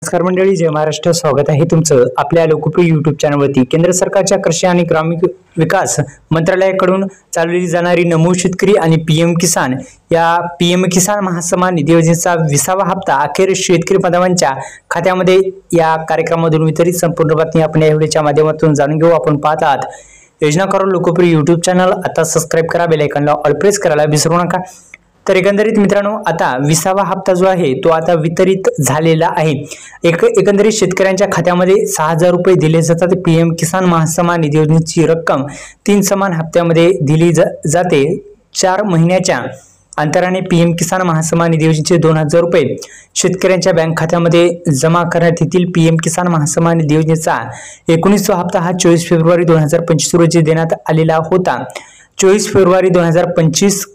नमस्कार मंडळी, जय महाराष्ट्र. स्वागत आहे तुमचं आपल्या लोकप्रिय YouTube चॅनलवरती. केंद्र सरकारच्या कृषी आणि ग्रामीण विकास मंत्रालयाकडून चालवली जाणारी नमो शेतकरी आणि PM किसान या PM किसान महासन्मान निधी योजनेचा 20वा हप्ता अखेर शेतकरी बांधवांच्या खात्यामध्ये या कार्यक्रमामधून वितरित. संपूर्ण बातमी आपण या व्हिडिओच्या माध्यमातून जाणून घेऊ. आपण पाहत आहात योजनाकार लोकप्रिय YouTube चॅनल. आता सबस्क्राइब करा, बेल आयकॉनला ऑल प्रेस करायला विसरू नका. तर एकंदरीत मित्रांनो, आता 20वा हप्ता जो आहे तो आता वितरित झालेला आहे. एकंदरीत शेतकऱ्यांच्या खात्यामध्ये 6000 रुपये दिले जातात. PM किसान महासन्मान निधी योजनेची रक्कम 3 समान हप्त्यामध्ये दिली जाते. 4 महिन्याच्या अंतराने PM किसान महासन्मान निधी योजनेचे 2000 रुपये शेतकऱ्यांच्या बँक खात्यामध्ये जमा करण्यात येतील. PM किसान महासन्मान निधी योजनेचा 19वा हप्ता हा 24 फेब्रुवारी 2025 रोजी देण्यात आलेला होता. 24 फेब्रुवारी 2025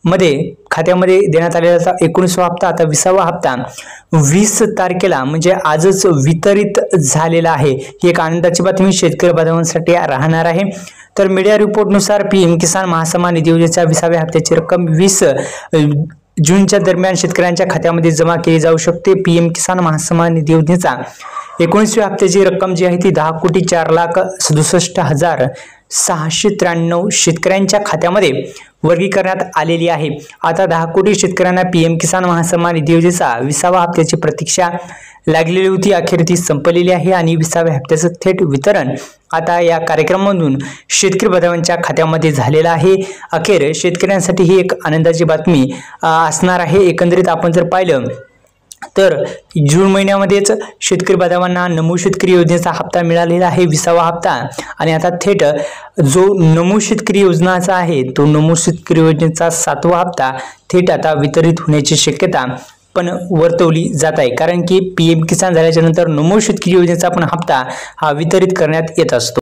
मध्ये खात्यामध्ये देण्यात आलेला 19वा हप्ता आता 20वा हप्ता 20 तारखेला म्हणजे आजच वितरित झालेला आहे. ही एक आनंदाची बातमी शेतकरी बांधवांसाठी राहणार आहे. तर मीडिया रिपोर्टनुसार PM किसान महासन्मान निधी योजनेच्या 20व्या हप्त्याची रक्कम 20 जूनच्या दरम्यान शेतकऱ्यांच्या खात्यामध्ये जमा केली जाऊ शकते. PM किसान महासन्मान निधी योजनेचा 19व्या हप्त्याची रक्कम जी आहे ती 10,04,67,693 शेतकऱ्यांच्या खात्यामध्ये वर्गीकरण्यात आलेली आहे. आता 10 कोटी शेतकऱ्यांना PM किसान महासन्मान निधी योजनेचा 20वा हप्त्याची प्रतीक्षा लागलेली होती. अखेर ती संपलेली आहे आणि 20व्या हप्त्याचं थेट वितरण आता या कार्यक्रमामधून शेतकरी बांधवांच्या खात्यामध्ये झालेला आहे. अखेर शेतकऱ्यांसाठी ही एक आनंदाची बातमी असणार आहे. एकंदरीत आपण जर पाहिलं तर जून महिन्यामध्येच शेतकरी बांधवांना नमो शेतकरी योजनेचा हप्ता मिळालेला आहे, 20वा हप्ता. आणि आता थेट जो नमो शेतकरी योजनाचा आहे तो नमो शेतकरी योजनेचा 7वा हप्ता थेट आता वितरित होण्याची शक्यता पण वर्तवली जात आहे. कारण की PM किसान झाल्याच्या नंतर नमो शेतकरी योजनेचा पण हप्ता हा वितरित करण्यात येत असतो.